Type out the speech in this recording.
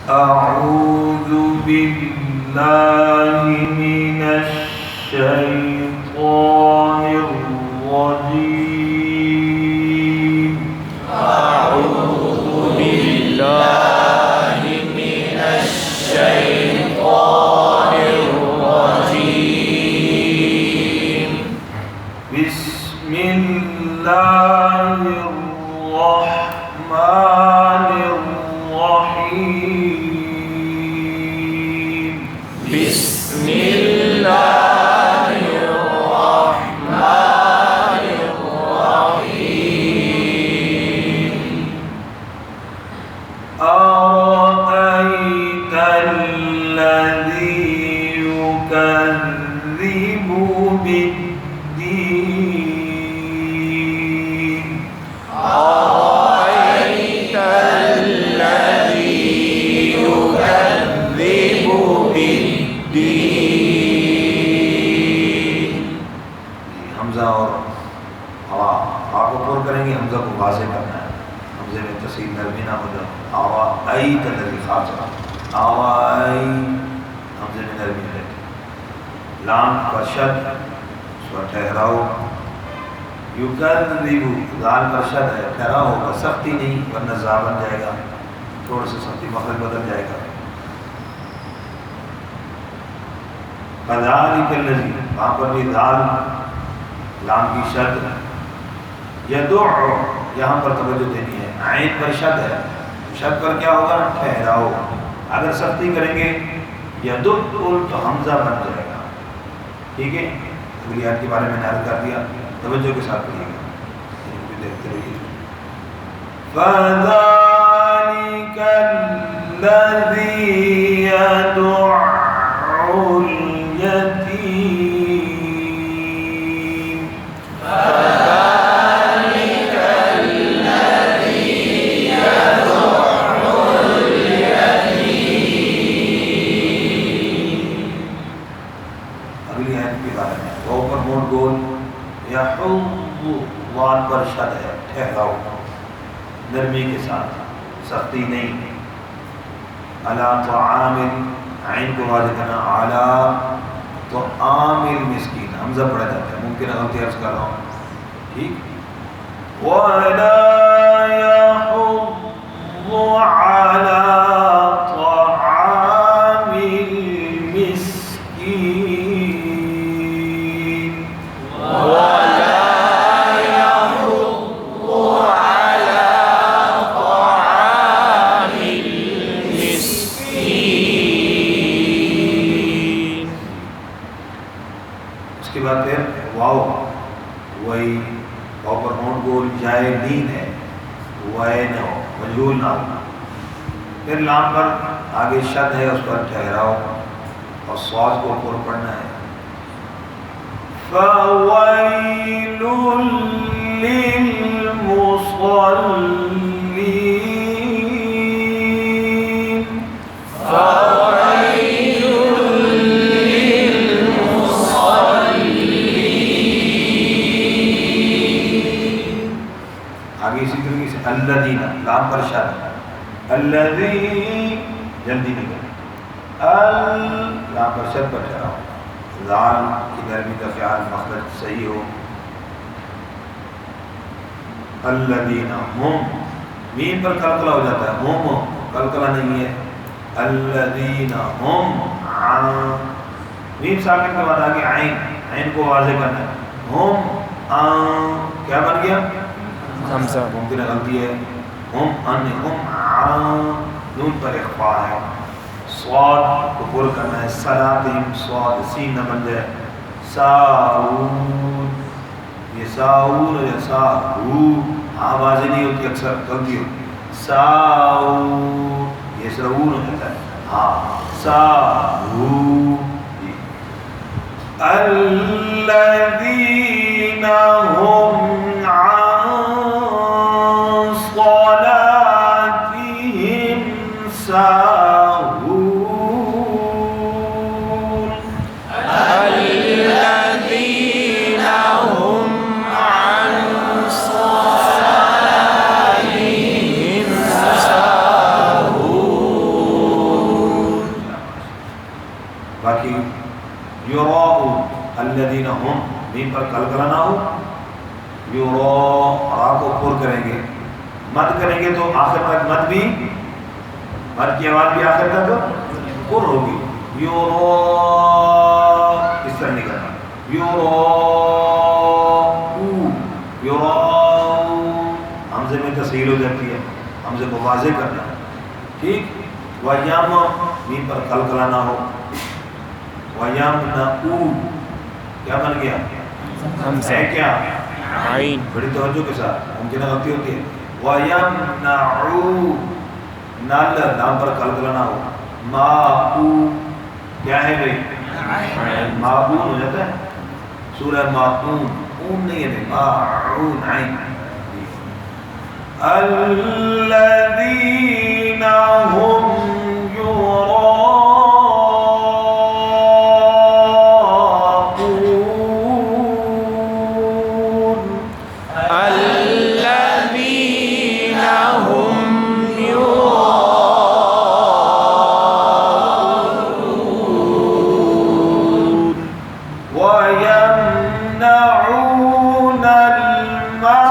أعوذ بالله من الشيطان الرجيم. أعوذ بالله من الشيطان الرجيم. بسم الله الرحمن الرحيم. بسم الله الرحمن الرحيم. أرأيت الذي يكذب بالدين. أرأيت الذي يكذب بالدين. حمزہ اور ہوا آپ کو پر کریں گے، حمزہ کو واضح کرنا ہے، حمزے میں تصحیح نرمی نہ ہو جائے. آوائیت الذی خاص آوائی، حمزے میں نرمی ہے. لام پر شد، اس پر ٹھہراؤ. یکذب، دال پر شد ہے، ٹھہراؤ ہوگا، سختی نہیں ورنہ زا بن جائے گا، تھوڑا سا سختی مخرج بدل جائے گا. کذالک الذی، وہاں پر بھی دال لام کی شد. یدع، یہاں پر توجہ دینی ہے، عین پر شد ہے، شد پر کیا ہوگا؟ ٹھہراؤ. اگر سختی کریں گے یدع تو حمزہ بن جائے گا. ٹھیک ہے، اگلی آیت کے بارے میں نے عرض کر دیا، توجہ کے ساتھ پڑھیے گا، دیکھتے رہیے. فَذَلِكَ الَّذِي يَدُعُّ الْيَتِيمَ. فذلك الذي يدع اليتيم. اگلی آیت کے بارے میں وہ پر موڑ گول. یحض، وان پر شد ہے، ٹھہراؤ نرمی کے ساتھ، سختی نہیں. علی طعام، عین کو واضح کرنا، علی طعام المسکین، حمزہ پڑھا جاتا ہے، ممکن غلطی عرض کر رہا ہوں. ٹھیک. ولا يحض على طعام المسكين. ولا يحض على طعام المسكين. اس کے بعد پھر واو، وہی واو پر ہون گول جائے دین ہے، وائے نہ ہو، مجھول نہ ہو. پھر لام پر آگے شد ہے، اس پر ٹھہراؤ اور صاد کو اوپر پڑھنا ہے. فَوَيْلٌ لِّلْمُصَلِّينَ. فويل للمصلين. آگے اسی طریقے سے الذین، لام پر شد، الذی، جلدی نکل، لام پر شد پر ٹھہراؤ. لام کی نرمی کا خیال، مخرج صحیح ہو. الذین ہم، میم پر قلقلہ ہو جاتا ہے، ہم قلقلہ نہیں ہے. الذین ہم، میم ساکن کے بعد آگے عین، عین کو واضح کرنا ہے. ہم کیا بن گیا؟ حمزہ. ممکن غلطی ہے. ہم ان، ہم نون پر اخفاء ہے. صاد کو پر کرنا ہے. صلاتہم، صاد سین نہ بن جائے. ساؤن، یہ ساؤن یا ساؤ، آواز نہیں ہوتی، اکثر غلطی ہوتی. ساؤن، یہ ساؤن ہو جاتا ہے. ہاں، ساؤ. الذین هم عن صلاتهم ساهون. الذين هم عن صلاتهم ساهون. الذین ہم میم پر قلقلہ نہ ہو، یورا را کو پر کریں گے، مد کریں گے تو آخر تک مد بھی، مد کی آواز بھی آخر تک پر ہوگی، یورا اس طرح نہیں کرنا، یورا حمزے میں تصحیل ہو جاتی ہے، حمزے کو واضح کرنا، ٹھیک۔ وَيَمْ میم پر قلقلہ نہ ہو، وَيَمْنَعُ کیا بن گیا؟ ہے کیا؟ عین بڑی توجہ کے ساتھ، ممکنہ غلطی ہوتی ہے۔ وَيَمْنَعُ نال لام پر قلقلہ نہ ہو، مَاءُ کیا ہے بھئی؟ معون ہو جاتا ہے، سورہ معون، اون نہیں ہے بھئی، معون عین۔ الذین هم یراءون، الذین هم یراءون وَيَمْنَعُونَ الْمَاعُونَ